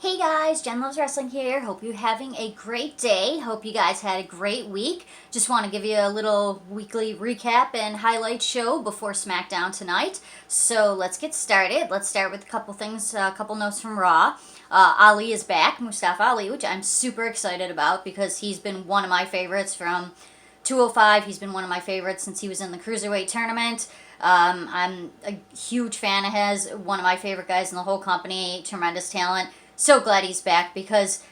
Hey guys, Jen Loves Wrestling here. Hope you're having a great day. Hope you guys had a great week. Just want to give you a little weekly recap and highlight show before SmackDown tonight. So let's get started. Let's start with a couple things, a couple notes from Raw. Ali is back, Mustafa Ali, which I'm super excited about because he's been one of my favorites from 205. He's been one of my favorites since he was in the Cruiserweight tournament. I'm a huge fan of his, one of my favorite guys in the whole company, tremendous talent. So glad he's back because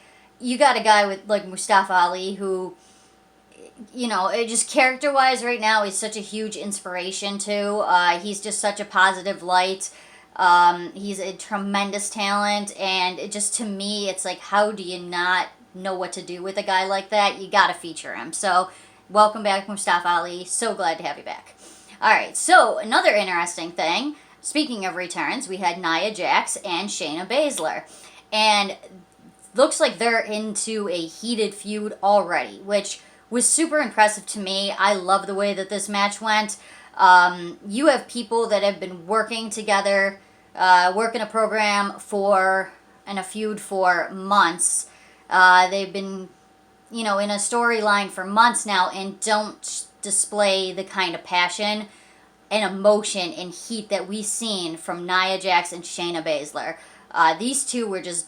you got a guy with like Mustafa Ali who, just character-wise right now is such a huge inspiration too. He's just such a positive light. He's a tremendous talent, and it just, to me, it's like, how do you not know what to do with a guy like that? You gotta feature him. So welcome back, Mustafa Ali. So glad to have you back. All right, so another interesting thing, speaking of returns, we had Nia Jax and Shayna Baszler. And looks like they're into a heated feud already, which was super impressive to me. I love the way that this match went. You have people that have been working together, working a program and a feud for months. They've been, in a storyline for months now and don't display the kind of passion and emotion and heat that we've seen from Nia Jax and Shayna Baszler. These two were just,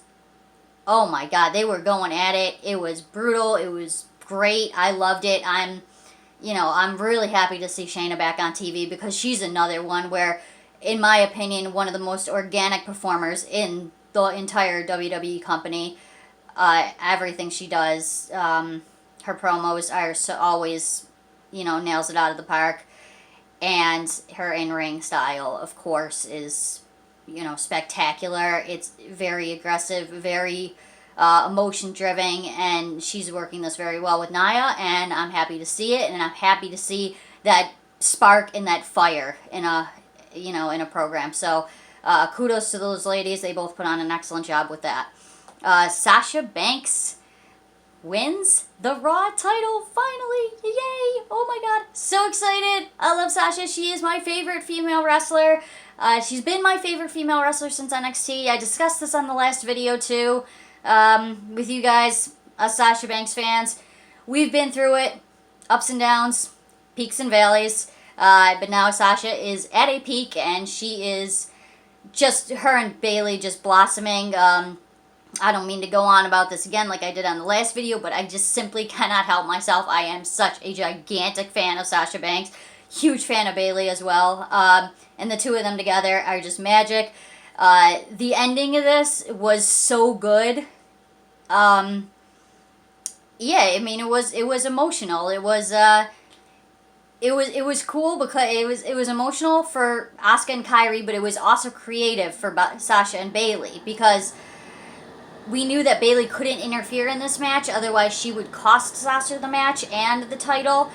oh my god, they were going at it. It was brutal. It was great. I loved it. I'm really happy to see Shayna back on TV because she's another one where, in my opinion, one of the most organic performers in the entire WWE company. Everything she does, her promos are always, nails it out of the park. And her in-ring style, of course, is spectacular. It's very aggressive, very emotion-driven, and she's working this very well with Nia, and I'm happy to see it, and I'm happy to see that spark and that fire in a program. So kudos to those ladies. They both put on an excellent job with that. Sasha Banks wins the Raw title, finally! Yay! Oh my god, so excited! I love Sasha. She is my favorite female wrestler. She's been my favorite female wrestler since NXT. I discussed this on the last video too, with you guys, us Sasha Banks fans. We've been through it, ups and downs, peaks and valleys, but now Sasha is at a peak, and she is just, her and Bayley just blossoming. I don't mean to go on about this again like I did on the last video, but I just simply cannot help myself. I am such a gigantic fan of Sasha Banks. Huge fan of Bayley as well. And the two of them together are just magic. The ending of this was so good. Yeah, I mean, it was emotional. It was cool because it was emotional for Asuka and Kyrie, but it was also creative for Sasha and Bayley because we knew that Bayley couldn't interfere in this match, otherwise she would cost Sasha the match and the title.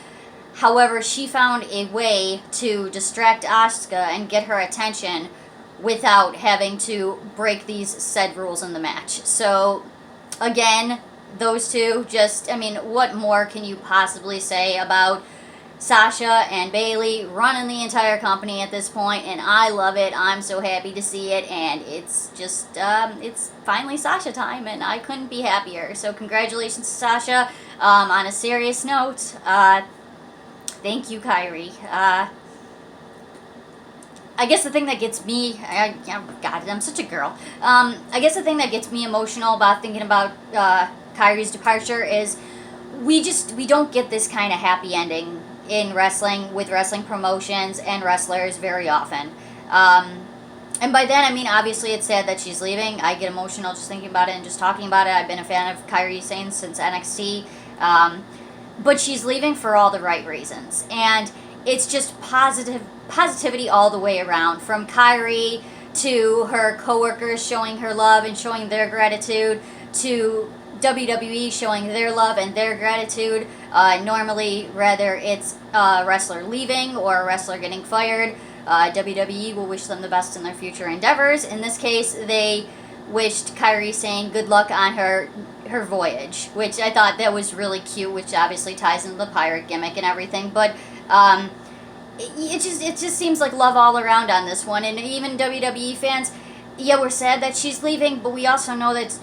However, she found a way to distract Asuka and get her attention without having to break these said rules in the match. So, again, those two just, I mean, what more can you possibly say about Sasha and Bayley running the entire company at this point, and I love it. I'm so happy to see it, and it's just, it's finally Sasha time, and I couldn't be happier. So congratulations to Sasha. On a serious note, thank you, Kyrie. I guess the thing that gets me, God, I'm such a girl. I guess the thing that gets me emotional about thinking about Kyrie's departure is we don't get this kind of happy ending in wrestling, with wrestling promotions and wrestlers very often. And by then, I mean, obviously it's sad that she's leaving. I get emotional just thinking about it and just talking about it. I've been a fan of Kyrie Sane since NXT. But she's leaving for all the right reasons. And it's just positivity all the way around. From Kyrie to her coworkers showing her love and showing their gratitude, to WWE showing their love and their gratitude. Normally, whether it's a wrestler leaving or a wrestler getting fired, WWE will wish them the best in their future endeavors. In this case, they wished Kyrie saying good luck on her voyage, which I thought that was really cute, which obviously ties into the pirate gimmick and everything. But it just seems like love all around on this one, and even WWE fans, yeah, we're sad that she's leaving, but we also know that it's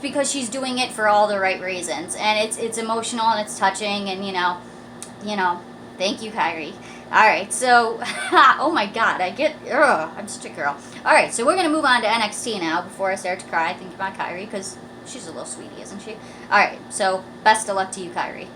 because she's doing it for all the right reasons, and it's emotional and it's touching, and you know, thank you, Kyrie. All right, so oh my God, I'm such a girl. All right, so we're gonna move on to NXT now before I start to cry thinking about Kyrie because she's a little sweetie, isn't she? All right, so best of luck to you, Kyrie.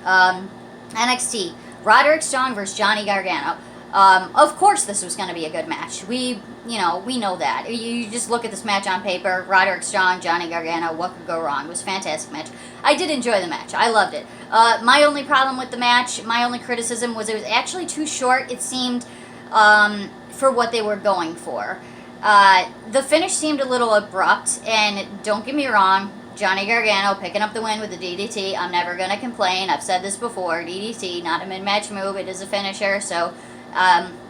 NXT, Roderick Strong versus Johnny Gargano. Of course this was going to be a good match. We know that. You just look at this match on paper, Roderick Strong, Johnny Gargano, what could go wrong? It was a fantastic match. I did enjoy the match. I loved it. My only problem with the match, my only criticism was it was actually too short, it seemed, for what they were going for. The finish seemed a little abrupt, and don't get me wrong, Johnny Gargano picking up the win with the DDT. I'm never going to complain. I've said this before. DDT, not a mid-match move. It is a finisher. So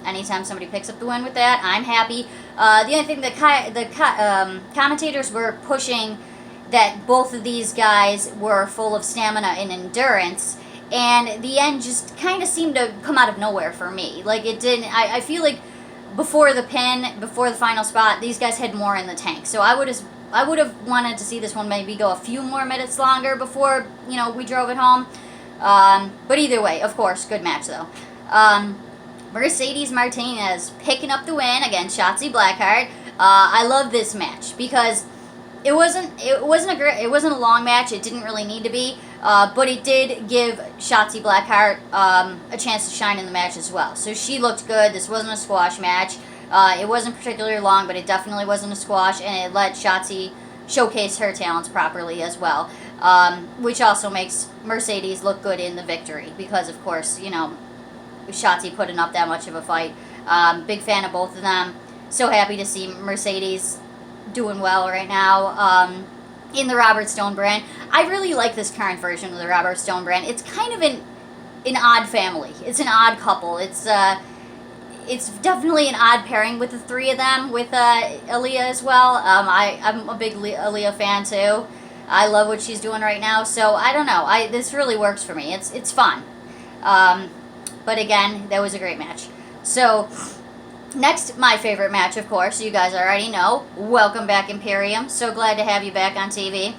anytime somebody picks up the win with that, I'm happy. The only thing the commentators were pushing that both of these guys were full of stamina and endurance. And the end just kind of seemed to come out of nowhere for me. Like it didn't. I feel like before the pin, before the final spot, these guys had more in the tank. So I would have wanted to see this one maybe go a few more minutes longer before, we drove it home. But either way, of course, good match though. Mercedes Martinez picking up the win against Shotzi Blackheart. I love this match because it wasn't a long match. It didn't really need to be, but it did give Shotzi Blackheart a chance to shine in the match as well. So she looked good. This wasn't a squash match. It wasn't particularly long, but it definitely wasn't a squash, and it let Shotzi showcase her talents properly as well, which also makes Mercedes look good in the victory because, of course, Shotzi putting up that much of a fight. Big fan of both of them. So happy to see Mercedes doing well right now in the Robert Stone brand. I really like this current version of the Robert Stone brand. It's kind of an odd family. It's an odd couple. It's definitely an odd pairing with the three of them, with Aaliyah as well. I'm a big Aaliyah fan too. I love what she's doing right now. So I don't know. This really works for me. It's fun. But again, that was a great match. So next, my favorite match, of course, you guys already know. Welcome back, Imperium. So glad to have you back on TV.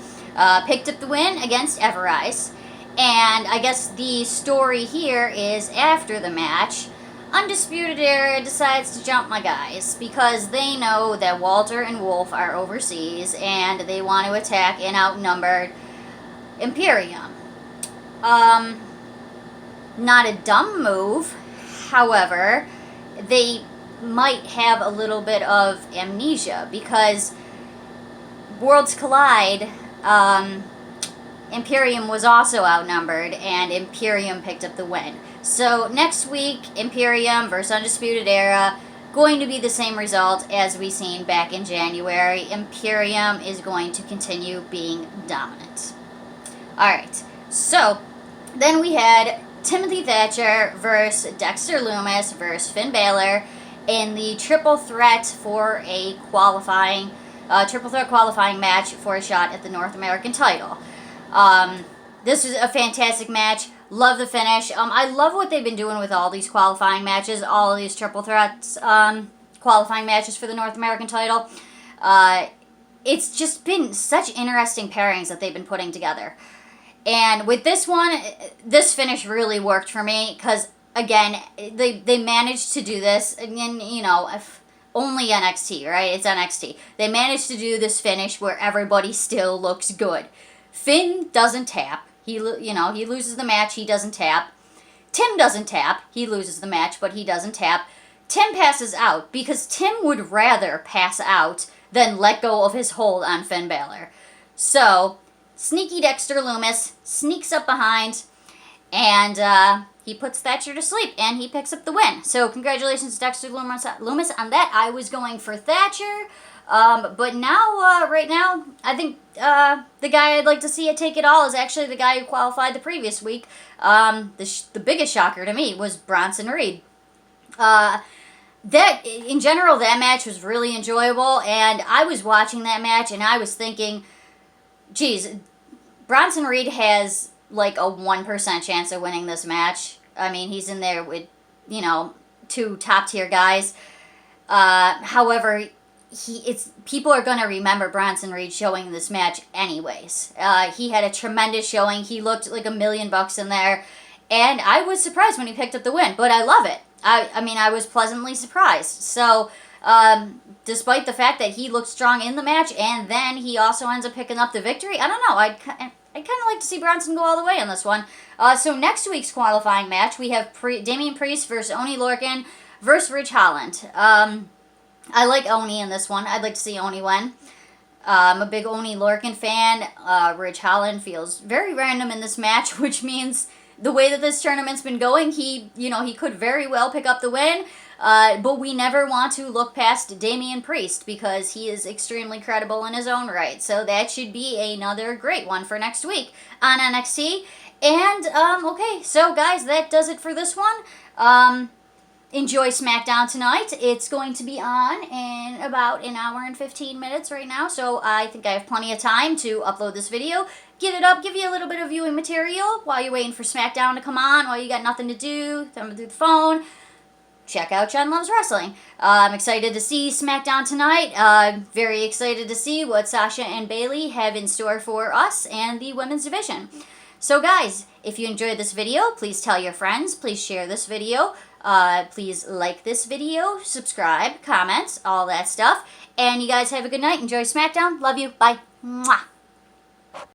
Picked up the win against Everrise. And I guess the story here is after the match, Undisputed Era decides to jump my guys because they know that Walter and Wolf are overseas and they want to attack an outnumbered Imperium. Not a dumb move, however, they might have a little bit of amnesia because Worlds Collide, Imperium was also outnumbered and Imperium picked up the win. So next week, Imperium versus Undisputed Era, going to be the same result as we seen back in January. Imperium is going to continue being dominant. Alright, so then we had Timothy Thatcher versus Dexter Loomis versus Finn Balor in the triple threat qualifying match for a shot at the North American title. This was a fantastic match. Love the finish. I love what they've been doing with all these qualifying matches, all of these triple threats qualifying matches for the North American title. It's just been such interesting pairings that they've been putting together. And with this one, this finish really worked for me because, again, they managed to do this, and if only NXT, right? It's NXT. They managed to do this finish where everybody still looks good. Finn doesn't tap. He loses the match. He doesn't tap. Tim doesn't tap. He loses the match, but he doesn't tap. Tim passes out because Tim would rather pass out than let go of his hold on Finn Balor. So sneaky Dexter Loomis sneaks up behind, and he puts Thatcher to sleep, and he picks up the win. So congratulations, Dexter Loomis on that. I was going for Thatcher, but now, right now, I think the guy I'd like to see it take it all is actually the guy who qualified the previous week. The biggest shocker to me was Bronson Reed. In general, that match was really enjoyable, and I was watching that match, and I was thinking, geez, Bronson Reed has like a 1% chance of winning this match. I mean, he's in there with, two top-tier guys. However, people are going to remember Bronson Reed showing this match anyways. He had a tremendous showing. He looked like $1,000,000 in there, and I was surprised when he picked up the win, but I love it. I mean, I was pleasantly surprised. So, despite the fact that he looked strong in the match, and then he also ends up picking up the victory, I don't know. I'd kind of like to see Bronson go all the way on this one. So next week's qualifying match, we have Damian Priest versus Oney Lorcan versus Ridge Holland. I like Oney in this one. I'd like to see Oney win. I'm a big Oney Lorcan fan. Ridge Holland feels very random in this match, which means the way that this tournament's been going, he could very well pick up the win. But we never want to look past Damian Priest because he is extremely credible in his own right. So that should be another great one for next week on NXT. And, okay, so guys, that does it for this one. Enjoy SmackDown tonight. It's going to be on in about an hour and 15 minutes right now, so I think I have plenty of time to upload this video, get it up, give you a little bit of viewing material while you're waiting for SmackDown to come on, while you got nothing to do, thumbing through the phone. Check out Jen Loves Wrestling. I'm excited to see SmackDown tonight. Very excited to see what Sasha and Bayley have in store for us and the women's division. So guys, if you enjoyed this video, please tell your friends, please share this video. Please like this video, subscribe, comment, all that stuff. And you guys have a good night. Enjoy SmackDown. Love you. Bye. Mwah.